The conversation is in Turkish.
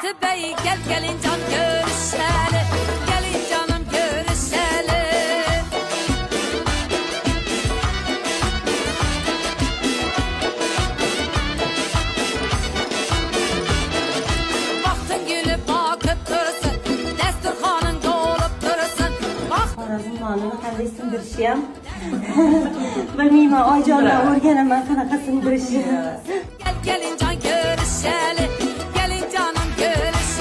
Fatı Bey gel gelin can görüşeli. Gelin canım görüşeli. Baktın gülü bakıp dursun. Desturxanın dolup dursun. Bak Xorazm nonini qanday sindirishim bilmayman. Oyijonlar o'rganaman qanaqa sindirishni. gel gelin can görüşeli.